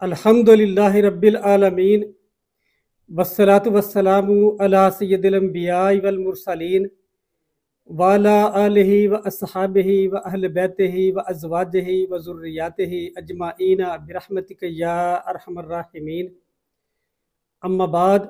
अल्हम्दुलिल्लाह रब्बिल आलमीन वस्सलातु वस्सलामु अला सय्यिदिल अंबिया'i वल मुरसलीन व अला आलिहि व अस्हाबिहि व अहले बैतिहि व अज़वाजिहि व ज़ुर्रिय्यातिहि अजमाइन बिरहमतिका या अरहमर राहिमीन। अम्मा बाद,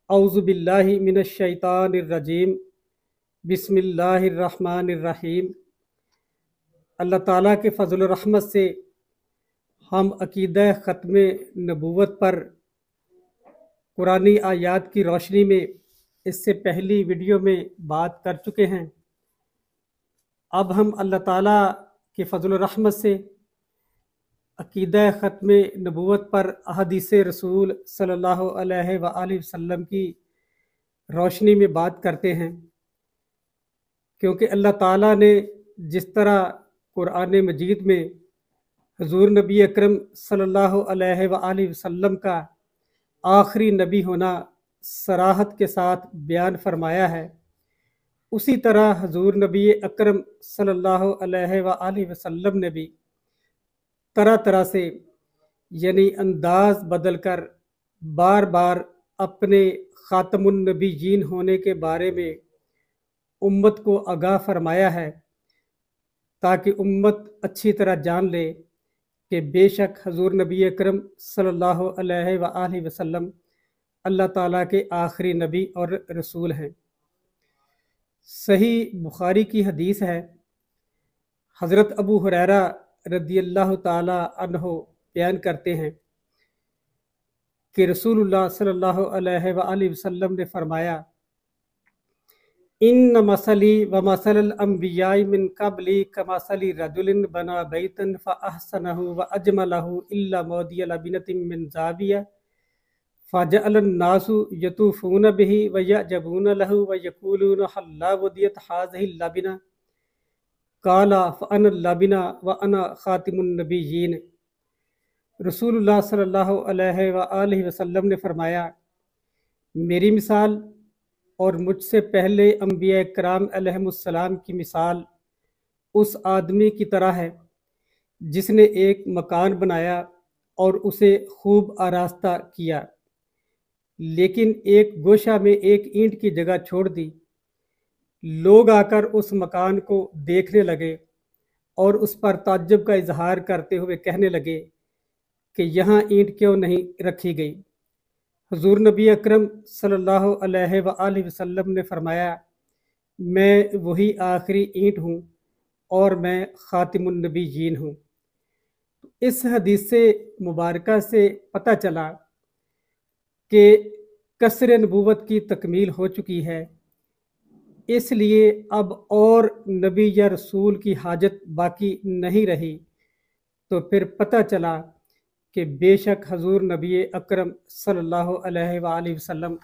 औज़ु बिल्लाहि मिनश शैतानिर रजीम। बिस्मिल्लाहिर रहमानिर रहीम। अल्लाह ताला के फजल और रहमत से हम अकीदा ख़त्म नबूवत पर कुरानी आयात की रोशनी में इससे पहली वीडियो में बात कर चुके हैं। अब हम अल्लाह ताला के फजल और रहमत से अकीदा ख़त्म नबूवत पर अहदीस रसूल सल्लल्लाहु अलैहि वसल्लम की रोशनी में बात करते हैं, क्योंकि अल्लाह ताला ने जिस तरह कुरान मजीद में हुज़ूर नबी अकरम सल्लल्लाहु अलैहि वसल्लम का आखिरी नबी होना सराहत के साथ बयान फरमाया है, उसी तरह हुज़ूर नबी अकरम सल्लल्लाहु अलैहि वसल्लम ने भी तरह तरह से यानी अंदाज बदल कर बार बार अपने ख़ातमुन नबीयीन होने के बारे में उम्मत को आगाह फरमाया है, ताकि उम्मत अच्छी तरह जान ले कि बेशक हुज़ूर नबी अकरम सल्लल्लाहु अलैहि वसल्लम अल्लाह ताला के आखिरी नबी और रसूल हैं। सही बुखारी की हदीस है, हज़रत अबू हुरैरा रदियल्लाहु ताला अन्हो बयान करते हैं कि रसूलुल्लाह सल्लल्लाहु अलैहि वसल्लम ने फरमाया, इन्न मसली व मसलल अंबियाई मिन कबली कमसली रजुलिन बना बैतन फ़अहसनहु व अजमलहु इल्ला मौदिय लबिनतिन मिन ज़ाविया फ़जअलन नासु यतूफ़ून बिही व यअजबून लहु व यक़ूलून हल्ला वदियत हाज़िहि लबिना क़ाला फ़अना लबिना व अना ख़ातिमुन नबिय्यीन। रसूलुल्लाह सल्लल्लाहु अलैहि वसल्लम ने फरमाया, मेरी मिसाल और मुझसे पहले अंबिया कराम अलैहिमुस्सलाम की मिसाल उस आदमी की तरह है जिसने एक मकान बनाया और उसे खूब आरास्ता किया, लेकिन एक गोशा में एक ईंट की जगह छोड़ दी। लोग आकर उस मकान को देखने लगे और उस पर ताज्जुब का इजहार करते हुए कहने लगे कि यहाँ ईंट क्यों नहीं रखी गई। हुज़ूर नबी अकरम सल्लल्लाहु अलैहि वसल्लम ने फरमाया, मैं वही आखिरी ईंट हूँ और मैं ख़ातिमुन नबिय्यीन हूँ। इस हदीस से मुबारका से पता चला कि कसर नबूवत की तकमील हो चुकी है, इसलिए अब और नबी या रसूल की हाजत बाकी नहीं रही। तो फिर पता चला कि बेशक हजूर नबी अकरम सल्लल्लाहु अलैहि वसल्लम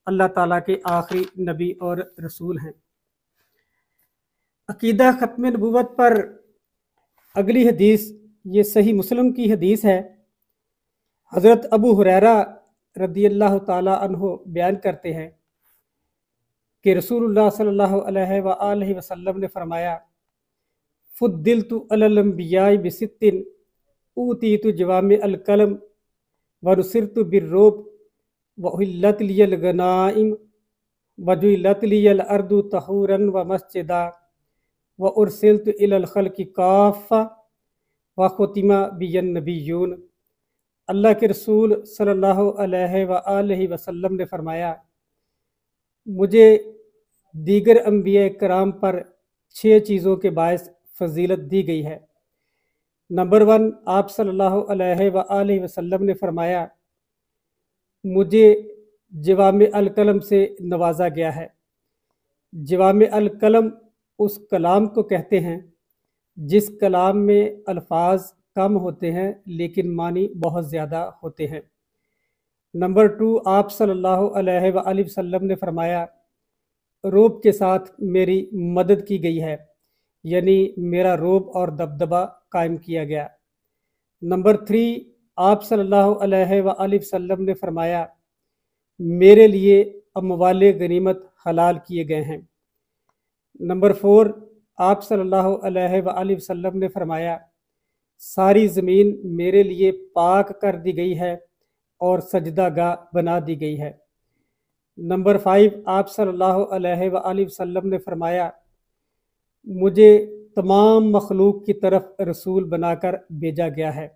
अल्लाह ताला के आखिरी नबी और रसूल हैं। अकीदा ख़त्म नबूवत पर अगली हदीस ये सही मुस्लिम की हदीस है। हज़रत अबू हुरैरा रदियल्लाहु ताला अन्हो बयान करते हैं कि रसूलुल्लाह सल्लल्लाहु अलैहि वसल्लम ने फरमाया, फुद्दिलतु अलल अंबिया'i बिसित्तिन ऊतीतु जवामि अल कलम व नुसिरतु बिर्रुब व उहिल्लत लियल गनाइम व जुइलत लियल अर्दु तहूरन व मस्जिदा व उरसिलतु इलल खल्क़ि काफ़ा व खुतिमा बियन नबिय्यून। अल्लाह के रसूल सल्लल्लाहु अलैहि वसल्लम ने फरमाया, मुझे दीगर अंबिया कराम पर 6 चीज़ों के बायस फजीलत दी गई है। नंबर 1, आप सल्लल्लाहु अलैहि वसल्लम ने फरमाया, मुझे जवामे अल कलम से नवाजा गया है। जवामे अल कलम उस कलाम को कहते हैं जिस कलाम में अल्फाज कम होते हैं लेकिन मानी बहुत ज़्यादा होते हैं। नंबर 2, आप सल्लल्लाहु अलैहि वसल्लम ने फरमाया, रोब के साथ मेरी मदद की गई है, यानी मेरा रोब और दबदबा कायम किया गया। नंबर 3, आप सल्लल्लाहु अलैहि वसल्लम ने फरमाया, मेरे लिए अमवाले गनीमत हलाल किए गए हैं। नंबर 4, आप सल्लल्लाहु अलैहि वसल्लम ने फरमाया, ساری زمین میرے لیے پاک کر دی گئی ہے اور سجدہ گاہ بنا دی گئی ہے۔ نمبر 5، آپ صلی اللہ علیہ وآلہ وسلم نے فرمایا مجھے تمام مخلوق کی طرف رسول بنا کر بھیجا گیا ہے۔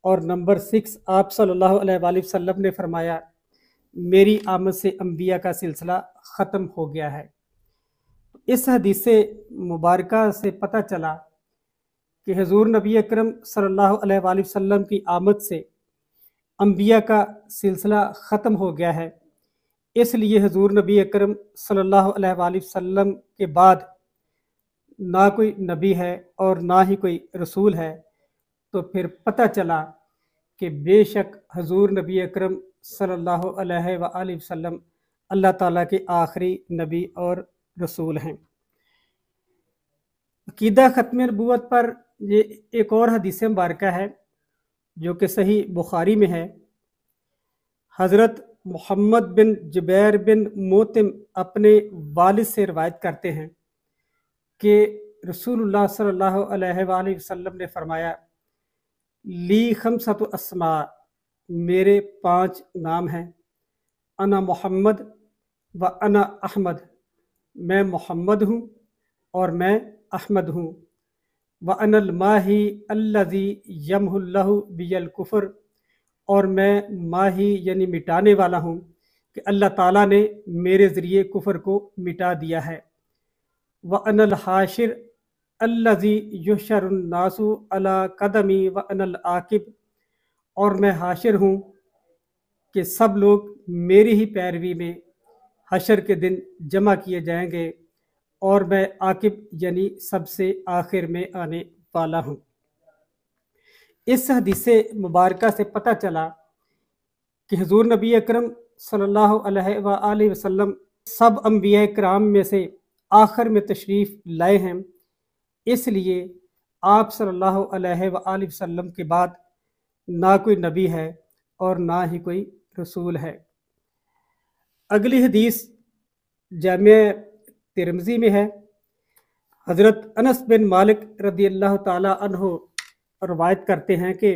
اور نمبر 6، آپ صلی اللہ علیہ وآلہ وسلم نے فرمایا میری آمد سے انبیاء کا سلسلہ ختم ہو گیا ہے۔ اس حدیث مبارکہ سے پتہ چلا کہ حضور نبی اکرم صلی اللہ علیہ وآلہ وسلم کی آمد سے انبیاء کا سلسلہ ختم ہو گیا ہے۔ اس لیے حضور نبی اکرم صلی اللہ علیہ وآلہ وسلم کے بعد نہ کوئی نبی ہے اور نہ ہی کوئی رسول ہے، تو پھر پتہ چلا کہ بے شک حضور نبی اکرم صلی اللہ علیہ وآلہ وسلم اللہ تعالیٰ کے آخری نبی اور رسول ہیں۔ عقیدہ ختم نبوت پر یہ ایک اور حدیث مبارکہ ہے جو کہ صحیح بخاری میں ہے۔ حضرت محمد بن جبیر بن موتم اپنے والد سے روایت کرتے ہیں کہ رسول اللہ صلی اللہ علیہ وآلہ وسلم نے فرمایا لی خمسۃ اسماء، میرے 5 نام ہیں، انا محمد و انا احمد، میں محمد ہوں اور میں احمد ہوں، وَأَنَا الْمَاحِي الَّذِي يَمْحُو اللَّهُ بِيَ الْكُفْرَ، اور میں ماہی یعنی مٹانے والا ہوں کہ اللہ تعالیٰ نے میرے ذریعے کفر کو مٹا دیا ہے، وَأَنَا الْحَاشِرُ الَّذِي يُحْشَرُ النَّاسُ عَلَىٰ قَدَمِي وَأَنَا الْعَاقِبُ، اور میں حاشر ہوں کہ سب لوگ میری ہی پیروی میں حشر کے دن جمع کیے جائیں گے، اور میں عاقب یعنی سب سے آخر میں آنے والا ہوں۔ اس حدیث مبارکہ سے پتہ چلا کہ حضور نبی اکرم صلی اللہ علیہ وآلہ وسلم سب انبیاء کرام میں سے آخر میں تشریف لائے ہیں، اس لیے آپ صلی اللہ علیہ وآلہ وسلم کے بعد نہ کوئی نبی ہے اور نہ ہی کوئی رسول ہے۔ اگلی حدیث جامع ترمذی میں ہے۔ حضرت انس بن مالک رضی اللہ تعالی عنہ روایت کرتے ہیں کہ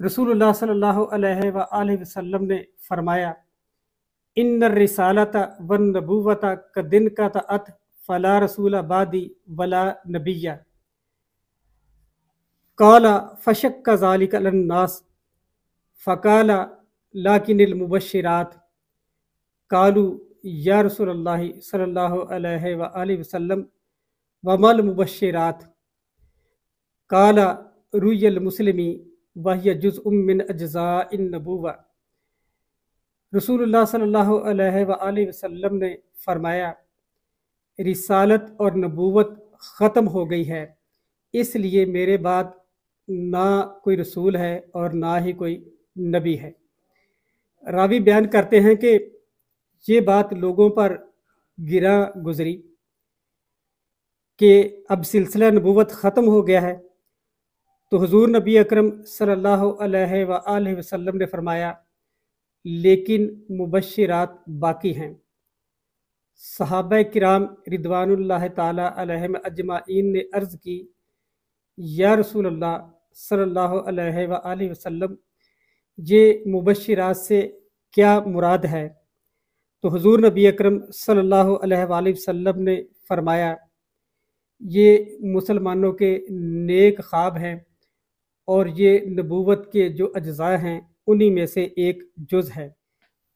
رسول اللہ صلی اللہ علیہ وآلہ وسلم نے فرمایا ان الرسالۃ والنبوۃ قدن قطعت فلا رسول بعدی ولا نبی، قال فشق ذلك علی الناس فقال لكن المبشرات، قالوا یا رسول اللہ صلی اللہ علیہ وآلہ وسلم وما المبشرات، قال روی المسلمی وہی جزء من اجزاء النبوہ۔ رسول اللہ صلی اللہ علیہ وآلہ وسلم نے فرمایا رسالت اور نبوت ختم ہو گئی ہے، اس لیے میرے بعد نہ کوئی رسول ہے اور نہ ہی کوئی نبی ہے۔ راوی بیان کرتے ہیں کہ یہ بات لوگوں پر گراں گزری کہ اب سلسلہ نبوت ختم ہو گیا ہے، تو حضور نبی اکرم صلی اللہ علیہ وآلہ وسلم نے فرمایا لیکن مبشرات باقی ہیں۔ صحابہ کرام رضوان اللہ تعالی علیہم اجمعین نے عرض کی یا رسول اللہ صلی اللہ علیہ وآلہ وسلم یہ مبشرات سے کیا مراد ہے؟ تو حضور نبی اکرم صلی اللہ علیہ وآلہ وسلم نے فرمایا یہ مسلمانوں کے نیک خواب ہیں اور یہ نبوت کے جو اجزاء ہیں انہی میں سے ایک جز ہے۔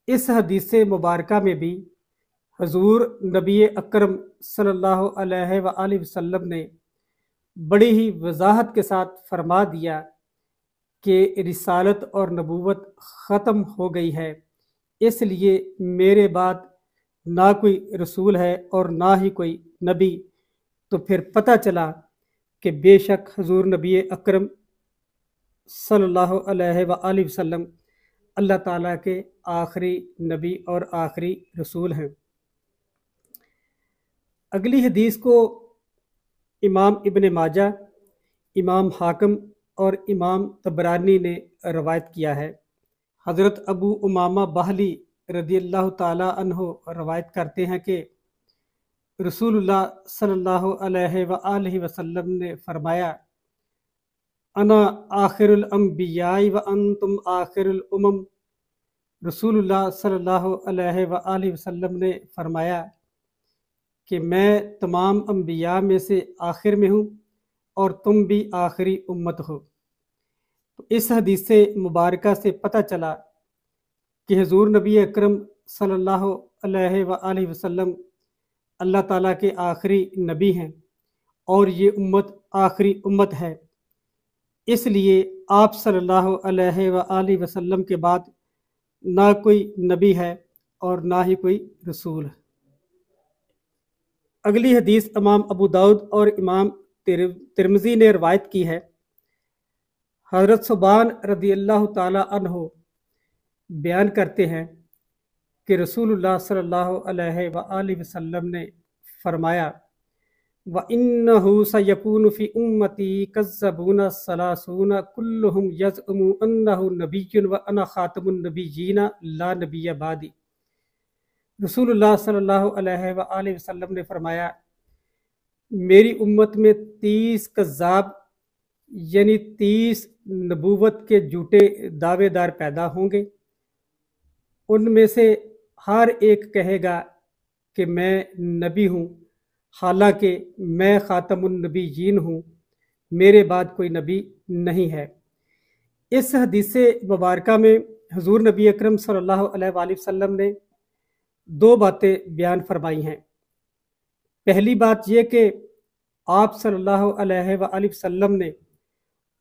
اس حدیث مبارکہ میں بھی حضور نبی اکرم صلی اللہ علیہ وآلہ وسلم نے بڑی ہی وضاحت کے ساتھ فرما دیا کہ رسالت اور نبوت ختم ہو گئی ہے، اس لیے میرے بعد نہ کوئی رسول ہے اور نہ ہی کوئی نبی۔ تو پھر پتہ چلا کہ بے شک حضور نبی اکرم صلی اللہ علیہ وآلہ وسلم اللہ تعالیٰ کے آخری نبی اور آخری رسول ہیں۔ اگلی حدیث کو امام ابن ماجہ، امام حاکم اور امام طبرانی نے روایت کیا ہے۔ حضرت ابو امامہ باہلی رضی اللہ تعالی عنہ روایت کرتے ہیں کہ رسول اللہ صلی اللہ علیہ وآلہ وسلم نے فرمایا अना आखिरुल अंबिया व अंतुम आखिरुल उमम। रसूलुल्लाह सल्लल्लाहु अलैहि वसल्लम ने फरमाया कि मैं तमाम अंबिया में से आखिर में हूँ और तुम भी आखिरी उम्मत हो। तो इस हदीस से मुबारका से पता चला कि हुजूर नबी अकरम सल्लल्लाहु अलैहि वसल्लम अल्लाह ताला के आखिरी नबी हैं और ये उम्मत आखिरी उम्मत है। इसलिए आप सल्लल्लाहु अलैहि वसल्लम के बाद ना कोई नबी है और ना ही कोई रसूल। अगली हदीस इमाम अबू दाऊद और इमाम तिरमिज़ी ने रवायत की है। हज़रत सुबान रदियल्लाहु ताला अन्हु बयान करते हैं कि रसूलुल्लाह सल्लल्लाहु अलैहि वसल्लम ने फरमाया, व इन्नहु सयकूनु फी उम्मती कज़्ज़बूना सलासूना कुल्लुहुम यज़अमु अन्नहु नबिय्युन व अना खातमुन नबिय्यीना ला नबिय्य बादी। रसूलुल्लाह सल्लल्लाहु अलैहि वसल्लम ने फरमाया, मेरी उम्मत में 30 कज़्ज़ाब यानी 30 नबूवत के झूठे दावेदार पैदा होंगे। उनमें से हर एक कहेगा कि मैं नबी हूँ, हालांकि मैं खातमुन नबीयीन हूँ, मेरे बाद कोई नबी नहीं है। इस हदीस मुबारका में हुजूर नबी अकरम सल्लल्लाहु अलैहि वसल्लम ने दो बातें बयान फरमाई हैं। पहली बात यह कि आप सल्लल्लाहु अलैहि वसल्लम ने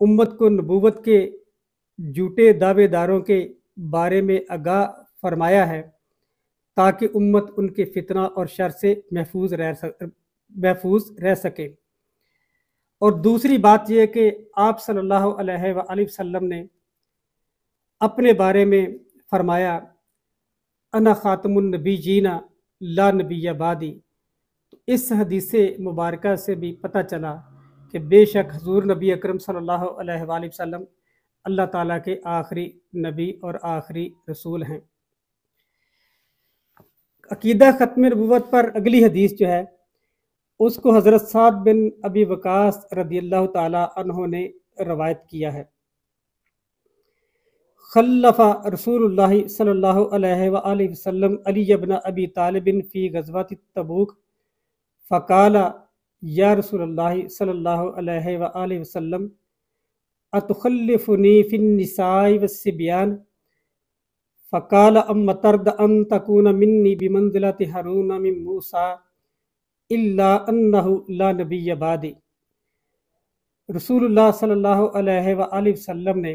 उम्मत को नबूवत के झूठे दावेदारों के बारे में आगाह फरमाया है ताकि उम्मत उनके फितना और शर से महफूज रह सके। और दूसरी बात यह कि आप सल्लल्लाहु अलैहि वसल्लम ने अपने बारे में फरमाया, अना खातमुन नबीयीना ला नबिय्य बादी। तो इस हदीस मुबारका से भी पता चला कि बेशक हुजूर नबी अकरम सल्लल्लाहु अलैहि वसल्लम अल्लाह ताला के आखिरी नबी और आखिरी रसूल हैं। अकीदा ख़त्म नबूवत पर अगली हदीस जो है उसको हज़रत साद बिन अबी वकास रदियल्लाहु ताला अन्हु ने रवायत किया है। खल्लफ़ा रसूलुल्लाह सल्लल्लाहु अलैहि वसल्लम अली इब्न अबी तालिब फ़ी ग़ज़वत तबूक फ़क़ाला या रसूलल्लाह सल्लल्लाहु अलैहि वसल्लम अतुखल्लिफ़ुनी फ़िन्निसाइ वस्सिब्यान फ़क़ाल अम्मा तरद अन तकून मिन्नी बिमंज़िलति हारून मिन मूसा इल्ला अन्नहु ला नबिय्य बादी। रसूलुल्लाह सल्लल्लाहु अलैहि वसल्लम ने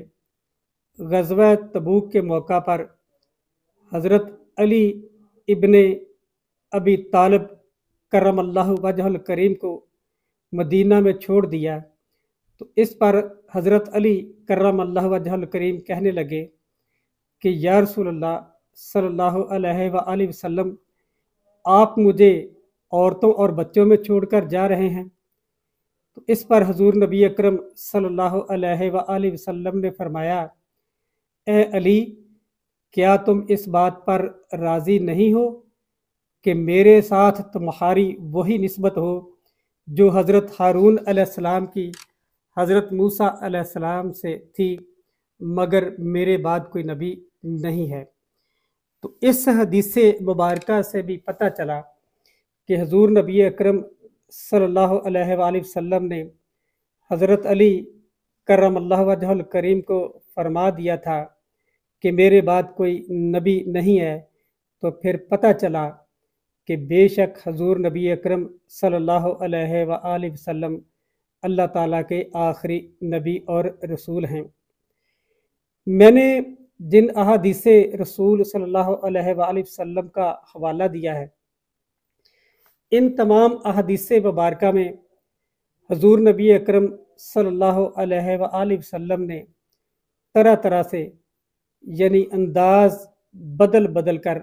ग़ज़वा तबूक के मौका पर हज़रत अली इब्ने अबी तालिब करमल्लाहु वजहुल करीम को मदीना में छोड़ दिया। तो इस पर हज़रत अली करमल्लाहु वजहुल करीम कहने लगे कि या रसूलल्लाह सल्लल्लाहु अलैहि वसल्लम, आप मुझे औरतों और बच्चों में छोड़कर जा रहे हैं। तो इस पर हुजूर नबी अकरम सल्लल्लाहु अलैहि वसल्लम ने फरमाया, ए अली, क्या तुम इस बात पर राज़ी नहीं हो कि मेरे साथ तुम्हारी वही निस्बत हो जो हज़रत हारून अलैहिस्सलाम की हज़रत मूसा अलैहिस्सलाम से थी, मगर मेरे बाद कोई नबी नहीं है। तो इस हदीस मुबारका से भी पता चला कि हुजूर नबी अकरम सल्लल्लाहु अलैहि वसल्लम ने हज़रत अली करमल्लाहु वजहुल करीम को फरमा दिया था कि मेरे बाद कोई नबी नहीं है। तो फिर पता चला कि बेशक हुजूर नबी अकरम सल्लल्लाहु अलैहि वसल्लम अल्लाह ताला के आखिरी नबी और रसूल हैं। मैंने जिन अहादीस रसूल सल्लल्लाहु अलैहि वसल्लम का हवाला दिया है, इन तमाम अहादीस मुबारका में हुजूर नबी अकरम सल्लल्लाहु अलैहि वसल्लम ने तरह तरह से यानी अंदाज बदल बदल कर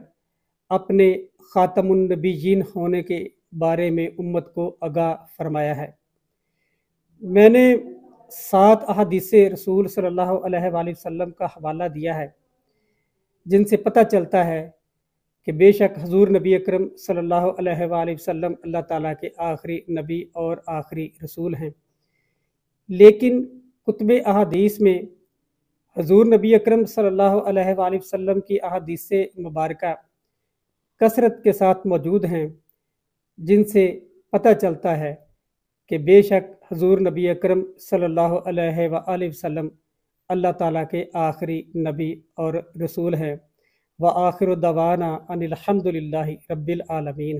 अपने ख़ातमुन नबीयीन होने के बारे में उम्मत को आगाह फरमाया है। मैंने 7 अहादीस रसूल सल्लल्लाहु अलैहि वसल्लम का हवाला दिया है जिनसे पता चलता है कि बेशक हुजूर नबी अकरम सल्लल्लाहु अलैहि वसल्लम अल्लाह ताला के आखिरी नबी और आखिरी रसूल हैं। लेकिन کتب احادیث میں حضور نبی اکرم صلی اللہ علیہ وآلہ وسلم کی احادیث مبارکہ کثرت کے ساتھ موجود ہیں، جن سے پتہ چلتا ہے کہ بے شک حضور نبی اکرم صلی اللہ علیہ وآلہ وسلم اللہ تعالیٰ کے آخری نبی اور رسول ہیں۔ وآخر دعوانا ان الحمد للہ رب العالمین۔